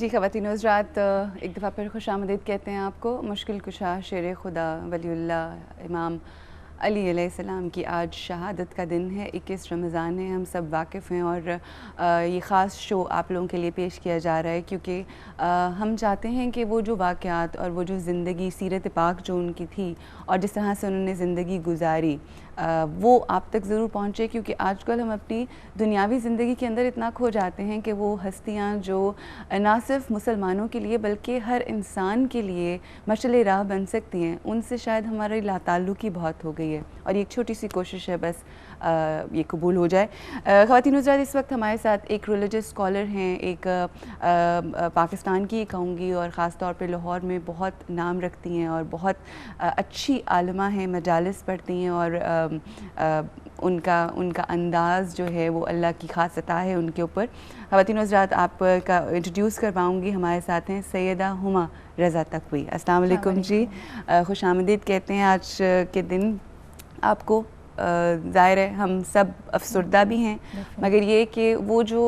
जी ख़वातीन हज़रात, एक दफ़ा फिर खुशामदीद कहते हैं आपको। मुश्किल कुशा शेर खुदा वलीउल्लाह इमाम अली अलैहिस्सलाम की आज शहादत का दिन है। 21 रमज़ान है, हम सब वाकिफ़ हैं और ये ख़ास शो आप लोगों के लिए पेश किया जा रहा है क्योंकि हम चाहते हैं कि वो जो वाक़यात और वो जो ज़िंदगी सीरत पाक जो उनकी थी और जिस तरह से उन्होंने ज़िंदगी गुजारी वो आप तक ज़रूर पहुँचे, क्योंकि आजकल हम अपनी दुनियावी ज़िंदगी के अंदर इतना खो जाते हैं कि वो हस्तियाँ जो ना सिर्फ मुसलमानों के लिए बल्कि हर इंसान के लिए मशअल राह बन सकती हैं, उनसे शायद हमारी लाताल्लुकी बहुत हो गई है और ये एक छोटी सी कोशिश है बस ये कबूल हो जाए। ख़वातीन हज़रात, इस वक्त हमारे साथ एक रिलीजियस स्कॉलर हैं, एक पाकिस्तान की कहूँगी और ख़ास तौर पे लाहौर में बहुत नाम रखती हैं और बहुत अच्छी आलिमा हैं, मजालिस पढ़ती हैं और उनका अंदाज़ जो है वो अल्लाह की ख़ास अता है उनके ऊपर। ख़वातीन हज़रात, आपका इंट्रोड्यूस करवाऊँगी। हमारे साथ हैं सैयदा हुमा रज़ा तक़वी। अस्सलाम वालेकुम जी, खुशामदीद कहते हैं आज के दिन आपको। ज़ाहिर है हम सब अफसरदा भी हैं, मगर ये कि वो जो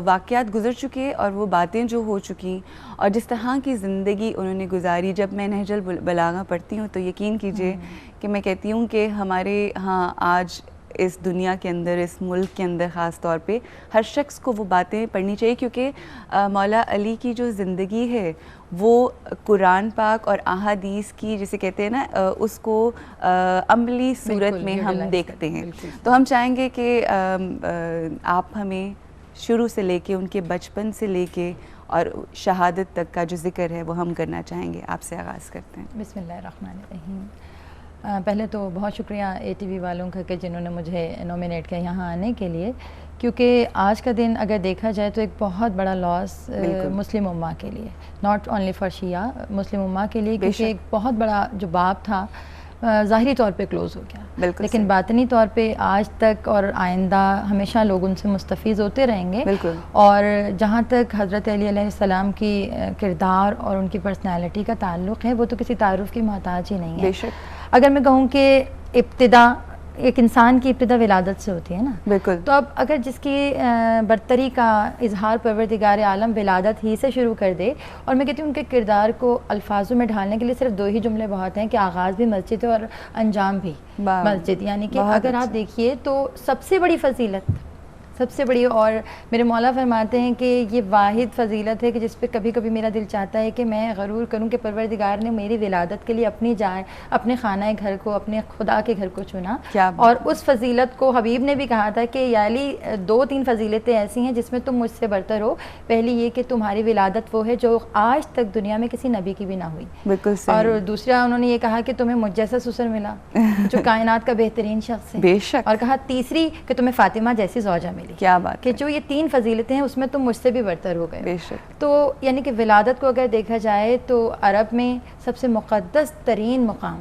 वाक़यात गुज़र चुके और वो बातें जो हो चुकी और जिस तरह की ज़िंदगी उन्होंने गुजारी, जब मैं नहजुल बलागा पढ़ती हूँ तो यकीन कीजिए कि मैं कहती हूँ कि हमारे यहाँ आज इस दुनिया के अंदर, इस मुल्क के अंदर ख़ास तौर पे हर शख्स को वो बातें पढ़नी चाहिए, क्योंकि मौला अली की जो ज़िंदगी है वो कुरान पाक और अहादीस की, जिसे कहते हैं ना, उसको अमली सूरत में हम देखते हैं। तो हम चाहेंगे कि आप हमें शुरू से लेके उनके बचपन से लेके और शहादत तक का जो ज़िक्र है वो हम करना चाहेंगे। आपसे आगाज़ करते हैं। बिस्मिल्लाहिर्रहमानिर्रहीम। पहले तो बहुत शुक्रिया ATV वालों का कि जिन्होंने मुझे नॉमिनेट किया यहाँ आने के लिए, क्योंकि आज का दिन अगर देखा जाए तो एक बहुत बड़ा लॉस मुस्लिम उम्मा के लिए, नॉट ओनली फॉर शिया, मुस्लिम उम्मा के लिए, क्योंकि एक बहुत बड़ा जो बाब था ज़ाहिरी तौर पे क्लोज़ हो गया, लेकिन बातनी तौर पे आज तक और आइंदा हमेशा लोग उनसे मुस्तफ़ीज़ होते रहेंगे। और जहाँ तक हज़रत अली अलैहिस्सलाम की किरदार और उनकी पर्सनैलिटी का ताल्लुक़ है, वो तो किसी तारुफ़ की मोहताज ही नहीं है। अगर मैं कहूँ कि इब्तिदा एक इंसान की इब्तिदा विलादत से होती है ना, बिल्कुल, तो अब अगर जिसकी बरतरी का इजहार परवरदिगार आलम विलादत ही से शुरू कर दे, और मैं कहती हूँ उनके किरदार को अल्फाजों में ढालने के लिए सिर्फ 2 ही जुमले बहुत हैं कि आगाज़ भी मस्जिद है और अंजाम भी मस्जिद, यानी कि अगर आप देखिए तो सबसे बड़ी फजीलत, सबसे बड़ी, और मेरे मौला फरमाते हैं कि ये वाहिद फ़जीलत है कि जिस पे कभी कभी मेरा दिल चाहता है कि मैं गरूर करूं कि परवरदिगार ने मेरी विलादत के लिए अपनी जान, अपने खाना घर को, अपने खुदा के घर को चुना। और उस फजीलत को हबीब ने भी कहा था कि या अली 2-3 फजीलतें ऐसी हैं जिसमें तुम मुझसे बरतर हो। पहली ये कि तुम्हारी विलादत वो है जो आज तक दुनिया में किसी नबी की भी ना हुई, बिल्कुल सही। और दूसरा उन्होंने ये कहा कि तुम्हें मुझ जैसा ससुर मिला जो कायनात का बेहतरीन शख्स है, बेशक। और कहा तीसरी कि तुम्हें फातिमा जैसी ज़ौजा मिली। क्या बात कि जो ये 3 फजीलतें हैं उसमें तुम मुझसे भी बरतर हो गए, बेशक। तो यानी कि विलादत को अगर देखा जाए तो अरब में सबसे मुक़द्दस तरीन मुकाम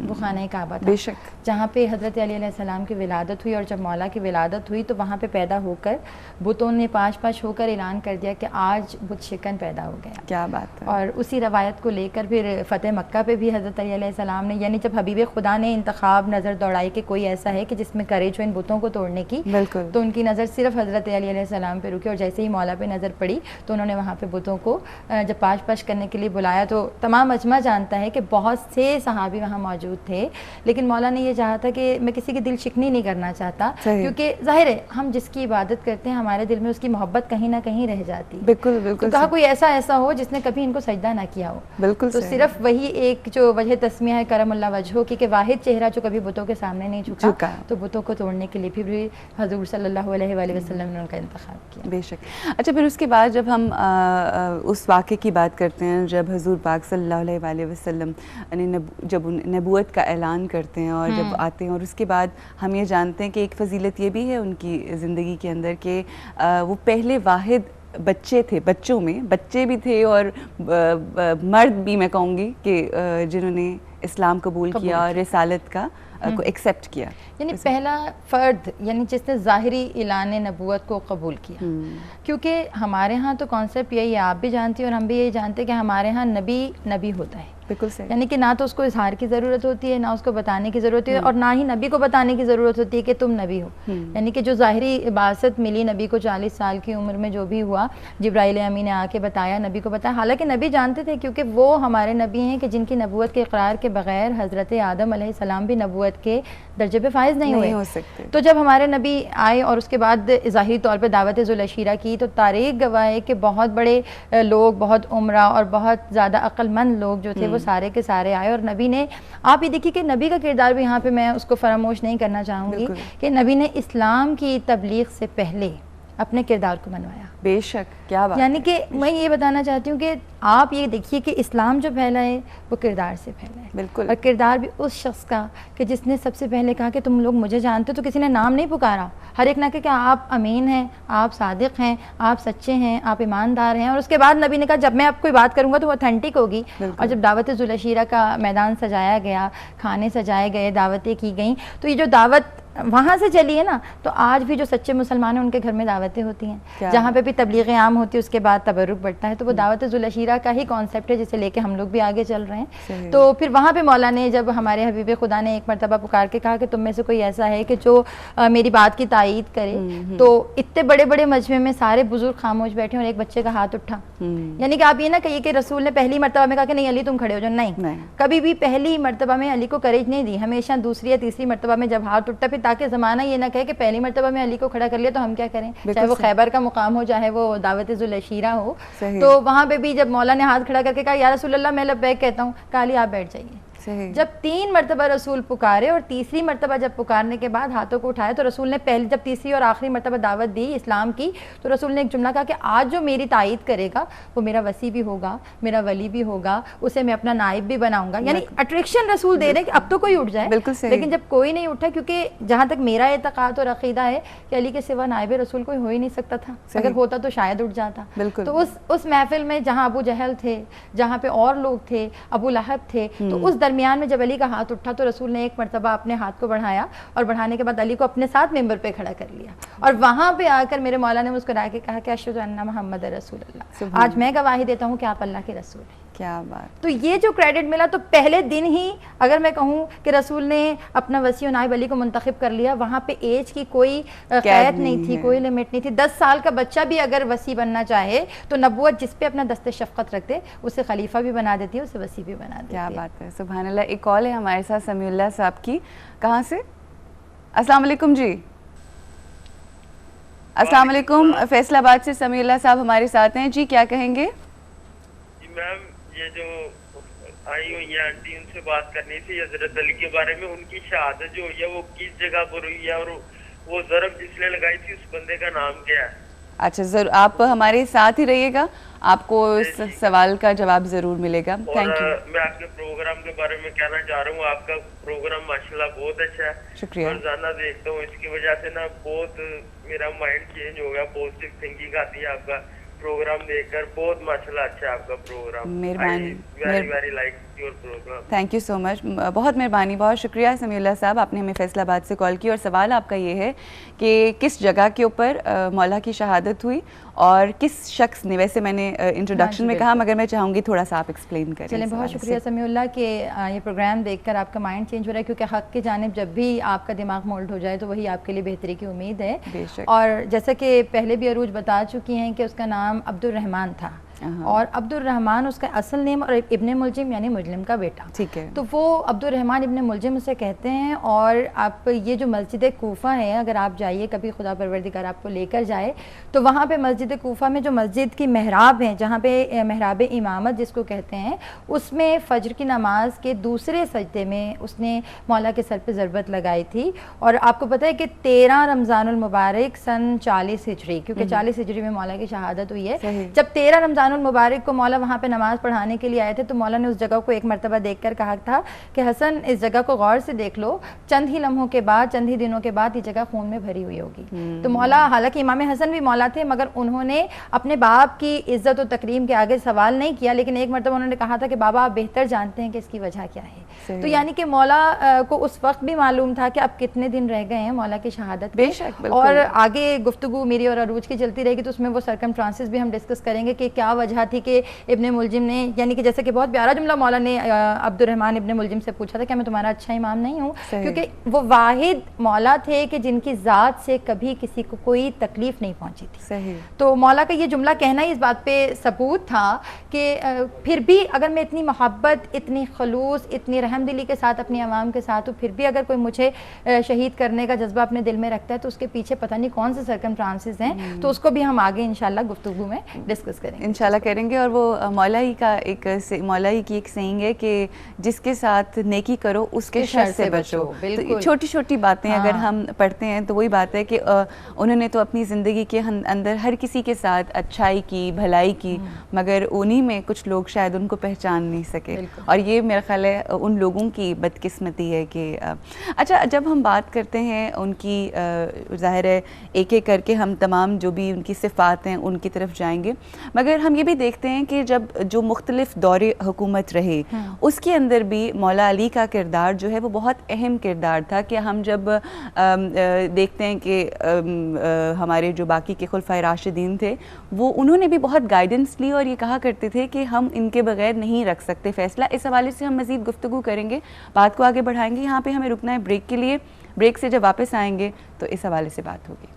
वो खाना काबा था, बेशक, जहाँ पे हज़रत अली अलैहिस्सलाम की विलादत हुई। और जब मौला की विलादत हुई तो वहाँ पे पैदा होकर बुतों ने पाश होकर ऐलान कर दिया कि आज बुत शिकन पैदा हो गया। क्या बात है। और उसी रवायत को लेकर फिर फ़तेह मक्का पे भी हज़रत अली अलैहिस्सलाम ने, यानी जब हबीब खुदा ने इंतखाब नज़र दौड़ाई कि कोई ऐसा है कि जिसमें करेज हो इन बुतों को तोड़ने की, तो उनकी नज़र सिर्फ हज़रत अली अलैहिस्सलाम पे रुकी। और जैसे ही मौला पे नज़र पड़ी तो उन्होंने वहाँ पे बुतों को जब पाश करने के लिए बुलाया तो तमाम अजमा जानता है कि बहुत से सहाबी वहाँ मौजूद थे, लेकिन मौला ने ये चाहा था कि मैं किसी की दिल शिकनी नहीं करना चाहता, क्योंकि जाहिर है हम जिसकी इबादत करते हैं हमारे दिल में उसकी मोहब्बत कहीं ना कहीं रह जाती है। बिल्कुल बिल्कुल। तो कहा कोई ऐसा हो जिसने कभी इनको सजदा ना किया हो, बिल्कुल। तो सिर्फ वही एक जो वजह तस्मिया है करमुल्लाह वजहो की, वाहिद चेहरा जो कभी बुतों के सामने नहीं झुका, तो बुतों को तोड़ने के लिए भी हजूर सल्लल्लाहु अलैहि वसल्लम ने उनका इंतखाब किया, बेशक। अच्छा, फिर उसके बाद जब हम उस वाक़े की बात करते हैं जब हजूर पाक सल्लल्लाहु अलैहि वसल्लम ने जब नबूवत का ऐलान करते हैं और जब आते हैं, और उसके बाद हम ये जानते हैं कि एक फ़जीलत ये भी है उनकी ज़िंदगी के अंदर कि वो पहले वाहिद बच्चे थे, बच्चों में बच्चे भी थे और मर्द भी, मैं कहूँगी कि जिन्होंने इस्लाम कबूल किया और रिसालत का को एक्सेप्ट किया, यानी पहला फ़र्द, यानी जिसने ज़ाहिरी ऐलान नबूवत को कबूल किया। क्योंकि हमारे यहाँ तो कॉन्सेप्ट यही है, आप भी जानती हैं और हम भी यही जानते हैं कि हमारे यहाँ नबी होता है, बिल्कुल सही। यानी कि ना तो उसको इजहार की ज़रूरत होती है, ना उसको बताने की ज़रूरत है, और ना ही नबी को बताने की ज़रूरत होती है कि तुम नबी हो। यानी कि जो ज़ाहिरी इबासत मिली नबी को 40 साल की उम्र में, जो भी हुआ, जिब्राइल अमीन ने आके बताया, नबी को बताया। हालांकि नबी जानते थे, क्योंकि वो हमारे नबी हैं कि जिनकी नबूवत के इकरार के बगैर हज़रत आदम अलैहिस्सलाम भी नबूवत के दर्जे पे फाइज नहीं हो सकते। तो जब हमारे नबी आए और उसके बाद ज़ाहिरी तौर पर दावत ज़ुल अशीरा की, तो तारीख गवाह है कि बहुत बड़े लोग, बहुत उम्रा और बहुत ज़्यादा अक्लमंद लोग जो थे वो सारे के सारे आए। और नबी ने, आप ये देखिए कि नबी का किरदार भी यहाँ पे मैं उसको फरामोश नहीं करना चाहूँगी कि नबी ने इस्लाम की तबलीग से पहले अपने किरदार को मनवाया। बेशक, क्या बात। यानी कि मैं ये बताना चाहती हूँ कि आप ये देखिए कि इस्लाम जो फैला है वो किरदार से फैला है। बिल्कुल। और किरदार भी उस शख्स का कि जिसने सबसे पहले कहा कि तुम लोग मुझे जानते हो, तो किसी ने नाम नहीं पुकारा, हर एक ने कहा कि आप अमीन हैं, आप सादिक हैं, आप सच्चे हैं, आप ईमानदार हैं। और उसके बाद नबी ने कहा जब मैं आपको कोई बात करूँगा तो वो ऑथेंटिक होगी। और जब दावत ज़ुल अशीरा का मैदान सजाया गया, खाने सजाए गए, दावतें की गई, तो ये जो दावत वहाँ से चली है ना, तो आज भी जो सच्चे मुसलमान हैं उनके घर में दावतें होती हैं, जहाँ पे भी तबलीग आम होती है, उसके बाद तबरुक बढ़ता है। तो वो दावत ज़ुल अशीरा का ही कॉन्सेप्ट है जिसे लेके हम लोग भी आगे चल रहे हैं। तो फिर वहाँ पे मौला ने, जब हमारे हबीब खुदा ने एक मरतबा पुकार के कहा कि तुम में से कोई ऐसा है कि जो मेरी बात की तायीद करे, तो इतने बड़े बड़े मजमे में सारे बुजुर्ग खामोश बैठे और एक बच्चे का हाथ उठा। यानी कि आप ये ना कहिए कि रसूल ने पहली मरतबा में कहा कि नहीं अली तुम खड़े हो जाओ, नहीं, कभी भी पहली मरतबा में अली को करेज नहीं दी। हमेशा दूसरी या तीसरी मरतबा में जब हाथ उठता, फिर ताकि ज़माना ये ना कहे कि पहली मरतबा में अली को खड़ा कर लिया तो हम क्या करें, चाहे वो खैबर का मुकाम हो, चाहे वो दावत ज़ुल अशीरा हो। तो वहाँ पे भी जब मौला ने हाथ खड़ा करके कहा या रसूल अल्लाह मैं लब्बैक कहता हूँ, कहा अली आप बैठ जाइए। जब 3 मरतबा रसूल पुकारे और तीसरी मरतबा जब पुकारने के बाद हाथों को उठाया, तो रसूल ने पहले, जब तीसरी और आखिरी मरतबा दावत दी इस्लाम की, तो रसूल ने एक जुमला कहा कि आज जो मेरी तायीद करेगा वो मेरा वसी भी होगा, मेरा वली भी होगा, उसे मैं अपना नाइब भी बनाऊंगा। यानी अट्रैक्शन रसूल दे रहे हैं कि अब तो कोई उठ जाए। लेकिन जब कोई नहीं उठा, क्योंकि जहाँ तक मेरा एतकाद और अकीदा है कि अली के सिवा नाइब रसूल कोई हो ही नहीं सकता था, अगर होता तो शायद उठ जाता। तो उस महफिल में जहाँ अबू जहल थे, जहाँ पे और लोग थे, अबू लहब थे, तो उस दरमियान में जब अली का हाथ उठा तो रसूल ने एक मरतबा अपने हाथ को बढ़ाया और बढ़ाने के बाद अली को अपने साथ मेंबर पे खड़ा कर लिया। और वहां पे आकर मेरे मौला ने मुस्कुरा के कहा कि अशहदु अन्ना मुहम्मद रसूलुल्लाह, आज मैं गवाही देता हूँ कि आप अल्लाह के रसूल हैं। क्या बात। तो ये जो क्रेडिट मिला, तो पहले दिन ही अगर मैं कहूँ कि रसूल ने अपना वसी और नाइब अली को मुंतखब कर लिया। वहाँ पे एज की कोई कैद नहीं थी, कोई लिमिट नहीं थी। 10 साल का बच्चा भी अगर वसी बनना चाहे तो नबूवत जिस पे अपना दस्ते शफ़क़त रखते उसे खलीफा भी बना देती है, उसे वसी भी बना देती है। क्या बात है, सुभान अल्लाह। एक कॉल है हमारे साथ समीउल्लाह साहब की, कहाँ से? अस्सलाम वालेकुम जी। अस्सलाम वालेकुम, फैसलाबाद से समीउल्लाह साहब हमारे साथ हैं जी, क्या कहेंगे? मैम ये जो आई हुई है आंटी, उनसे बात करनी थी हजरत अली के बारे में। उनकी शहादत जो हुई है वो किस जगह पर हुई है और वो ज़रब जिसने लगाई थी उस बंदे का नाम क्या है? अच्छा जरूर, आप हमारे साथ ही रहिएगा, आपको इस सवाल का जवाब जरूर मिलेगा। Thank you. मैं आपके प्रोग्राम के बारे में कहना चाह रहा हूँ, आपका प्रोग्राम माशाल्लाह बहुत अच्छा है, शुक्रिया। रोजाना देखता हूँ, इसकी वजह से ना बहुत मेरा माइंड चेंज हो गया, पॉजिटिव थिंकिंग आती है आपका प्रोग्राम देखकर। बहुत माशाल्लाह अच्छा है आपका प्रोग्राम। मेहरबानी, very like your programme. Thank you so much, बहुत मेहरबानी, बहुत शुक्रिया समीउल्लाह साहब, आपने हमें फैसलाबाद से कॉल की। और सवाल आपका ये है कि किस जगह के ऊपर मौला की शहादत हुई और किस शख्स ने, वैसे मैंने इंट्रोडक्शन में कहा, मगर मैं चाहूँगी थोड़ा सा आप एक्सप्लेन करें। चलें, बहुत शुक्रिया समीउल्लाह कि ये प्रोग्राम देखकर आपका माइंड चेंज हो रहा है, क्योंकि हक़ की जानिब जब भी आपका दिमाग मोल्ड हो जाए तो वही आपके लिए बेहतरी की उम्मीद है। बेशक। और जैसा कि पहले भी अरूज बता चुकी हैं कि उसका नाम अब्दुल रहमान था, और अब्दुल रहमान उसका असल नेम, और इब्ने मुलजिम यानी मुजलिम का बेटा। ठीक है। तो वो अब्दुल रहमान इब्ने मुलजिम उसे कहते हैं। और आप ये जो मस्जिद कूफा है, अगर आप जाइए कभी, खुदा परवरदिगार आपको लेकर जाए, तो वहाँ पे मस्जिद कूफा में जो मस्जिद की महराब है, जहाँ पे महराब इमामत जिसको कहते हैं, उसमें फ़ज्र की नमाज के दूसरे सजदे में उसने मौला के सर पे ज़रबत लगाई थी। और आपको पता है कि 13 रमज़ानुल मुबारक सन 40 हिजरी, क्योंकि 40 हिजरी में मौला की शहादत हुई है। जब 13 रमज़ानुल मुबारक को मौला वहाँ पे नमाज पढ़ाने के लिए आए थे, तो मौला ने उस जगह को एक मरतबा देखकर कहा था कि हसन इस जगह को गौर से देख लो, चंद ही लम्हों के बाद, चंद ही दिनों के बाद ये जगह खून में भरी हुई होगी। तो मौला, हालांकि इमाम हसन भी मौला थे, मगर उन्होंने अपने बाप की इज्जत और तकरीम के आगे सवाल नहीं किया, लेकिन एक मरतबा उन्होंने कहा था कि बाबा आप बेहतर जानते हैं कि इसकी वजह क्या है। तो यानी कि मौला को उस वक्त भी मालूम था कि अब कितने दिन रह गए हैं मौला की शहादत। बेशक, और आगे गुफ्तगू मेरी और अरूज की चलती रहेगी, तो उसमें वो सरकमस्टांसेस भी हम डिस्कस करेंगे कि क्या वजह थी कि इब्ने मुलजिम ने, यानी कि जैसे कि बहुत प्यारा जुमला मौला ने अब्दुर्रहमान इब्ने मुलजिम से पूछा था कि मैं तुम्हारा अच्छा इमाम नहीं हूँ, क्योंकि वो वाहिद मौला थे कि जिनकी ज़ात से कभी किसी को कोई तकलीफ नहीं पहुंची थी। सही। तो मौला का ये जुमला कहना ही इस बात पे सबूत था कि फिर भी अगर मैं इतनी मोहब्बत, इतनी खलूस, इतनी रहमदिली के साथ अपनी आवाम के साथ हूँ, फिर भी अगर कोई मुझे शहीद करने का जज्बा अपने दिल में रखता है तो उसके पीछे पता नहीं कौन से सर्कमस्टांसेस हैं, तो उसको भी हम आगे इंशाल्लाह गुफ्तगू में डिस्कस करेंगे, इंशाल्लाह करेंगे। और वो मौला ही का एक मौला ही की एक सेइंग है कि जिसके साथ नेकी करो उसके शर से बचो। तो छोटी छोटी बातें अगर हम पढ़ते हैं तो वही बात है कि उन्होंने तो अपनी ज़िंदगी के अंदर हर किसी के साथ अच्छाई की, भलाई की, मगर उन्हीं में कुछ लोग शायद उनको पहचान नहीं सके। और ये मेरा ख्याल है उन लोगों की बदकिस्मती है कि अच्छा, जब हम बात करते हैं उनकी, ज़ाहिर है एक एक करके हम तमाम जो भी उनकी सिफ़ात हैं उनकी तरफ जाएंगे, मगर हम ये भी देखते हैं कि जब जो मुख्तलिफ दौरे हुकूमत रहे उसके अंदर भी मौला अली का किरदार जो है वो बहुत अहम किरदार था। कि हम जब देखते हैं कि हमारे जो बाकी के खुलफाए राशिदीन थे वो उन्होंने भी बहुत गाइडेंस ली और ये कहा करते थे कि हम इनके बगैर नहीं रख सकते फ़ैसला। इस हवाले से हम मज़ीद गुफ्तगू करेंगे, बात को आगे बढ़ाएंगे। यहाँ पे हमें रुकना है ब्रेक के लिए, ब्रेक से जब वापस आएंगे तो इस हवाले से बात होगी।